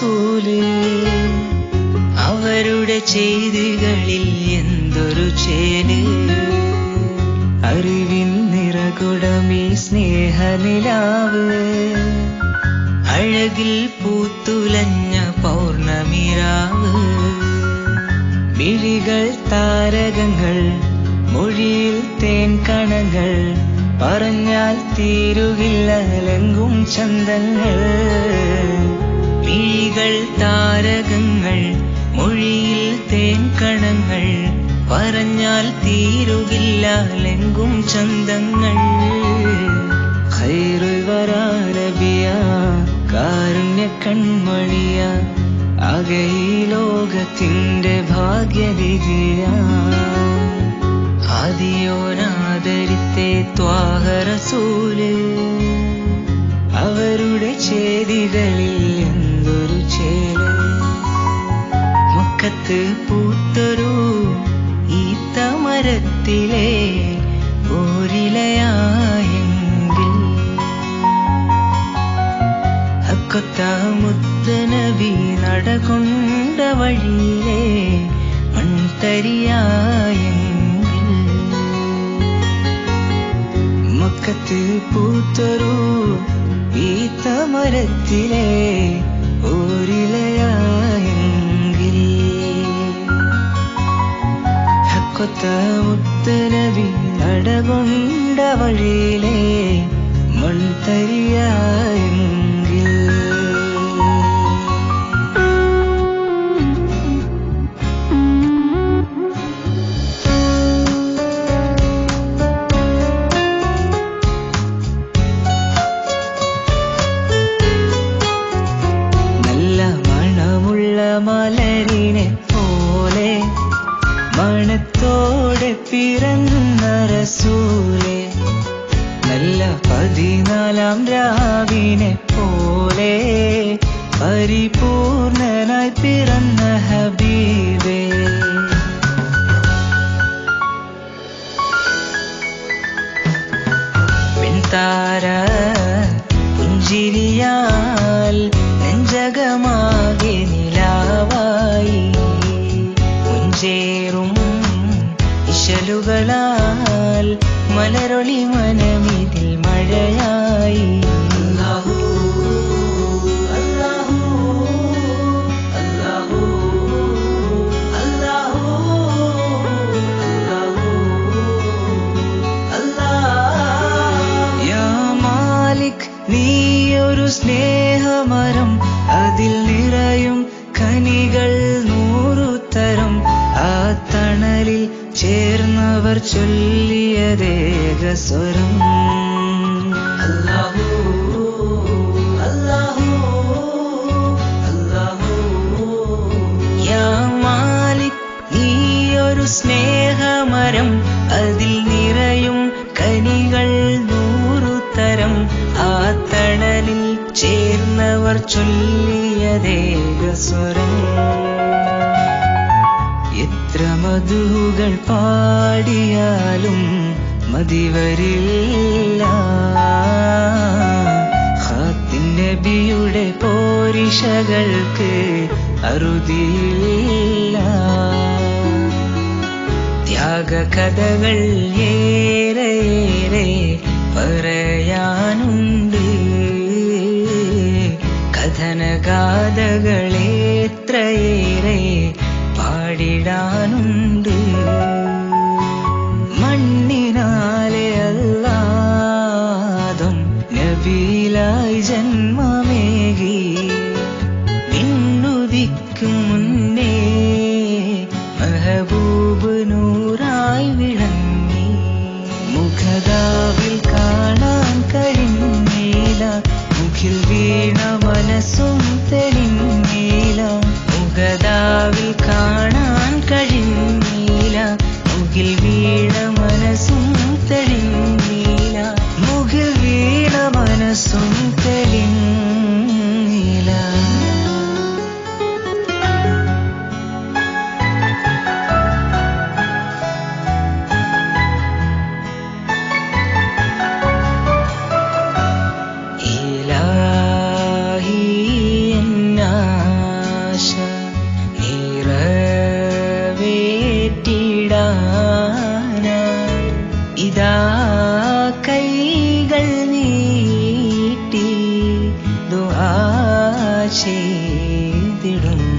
റസൂല്. അവരുടെ ചെയ്തികളിൽ എന്തൊരു ചേല്. അറിവിൻ നിറകുടമീ സ്നേഹനിലാവ്. അഴകിൽ പൂത്തുലഞ്ഞ പൗർണമിരാവ്. മിഴികൾ താരകങ്ങൾ, മൊഴിയിൽ തേൻ കണങ്ങൾ. പറഞ്ഞാൽ തീരുകില്ലെങ്കും ചന്തങ്ങൾ. മിഴികൾ താരകങ്ങൾ, മൊഴിയിൽ തേൻ കണങ്ങൾ. പറഞ്ഞാൽ തീരുകില്ലെങ്കും ചന്തങ്ങൾ. ഖൈറുൽ വറാ നബിയ, കാരുണ്യ കൺമണിയ. ആകെ ഈ ലോകത്തിന്റെ ഭാഗ്യവിധിയ. ആദിയോനാദരിത്തെ ത്വാഹ റസൂല്. അവരുടെ ചെയ്തികളിൽ എന്തൊരു ചേല്. മുക്കത്ത് പൂത്തൊരു ഈത്തമരത്തിലെ ഓരിലയായെങ്കിൽ. ഹക്കൊത്ത മുത്തനബി നടകൊണ്ട വഴിയിലെ മൺതരിയായെങ്കിൽ. മുക്കത്ത് പൂത്തൊരു ഈത്തമരത്തിലെ ഓരിലയായെങ്കിൽ. ഹക്കൊത്ത മുത്തനബി നടകൊണ്ട വഴിയിലെ മൺതരിയായെങ്കിൽ. മലരിനെ പോലെ മണത്തോടെ പിറന്ന റസൂലേ. നല്ല 14 രാവിനെ പോലെ പരിപൂർണനായി പിറന്ന ഹബീബേ. പിൻതാര പുഞ്ചിരിയാൽ നെഞ്ചകമാകെ നിലാവായി. മുഞ്ചേറും ഇശലുകളാൽ മലരൊളി മനമിതിൽ മഴയായി. അല്ലാഹു അല്ലാഹു അല്ലാഹു അല്ലാഹു അല്ലാഹു. യാ മാലിക്, നീയൊരു സ്നേഹമരം. അതിൽ നിറയും കനികൾ 100 തരം. ആ തണലിൽ ചേർന്നവർ ചൊല്ലിയതേക സ്വരം. അല്ലാഹു അല്ലാഹു അല്ലാഹു. യാ മാലിക്, നീയൊരു സ്നേഹമരം. അതിൽ നിറയും കനികൾ 100 തരം. ആ തണലിൽ ചേർന്നവർ ചൊല്ലിയതേക സ്വരം. എത്ര മധുകൾ പാടിയാലും മതിവരില്ല. ഖാത്തിൻ നബിയുടെ പോരിഷകൾക്ക് അറുതിയില്ല. ത്യാഗകഥകൾ ഏറെയേറെ പറയാനുണ്ട്. കഥനഗാഥകളേത്രയേറെ പാടിടാനുണ്ട്. മണ്ണിനാലെ അല്ലാദം നബിയിലായി ജന്മമേകി. വിണ്ണുദിക്കും മുന്നേ മെഹബൂബ് നൂറായി വിളങ്ങി. മുഖദാവിൽ കാണാൻ കഴിഞ്ഞില്ല. മുഖിൽ വീണ മനസ്സും തെളിഞ്ഞില്ല. മുഖദാവിൽ കാണാൻ കഴിഞ്ഞില്ല. പെയ്തിടും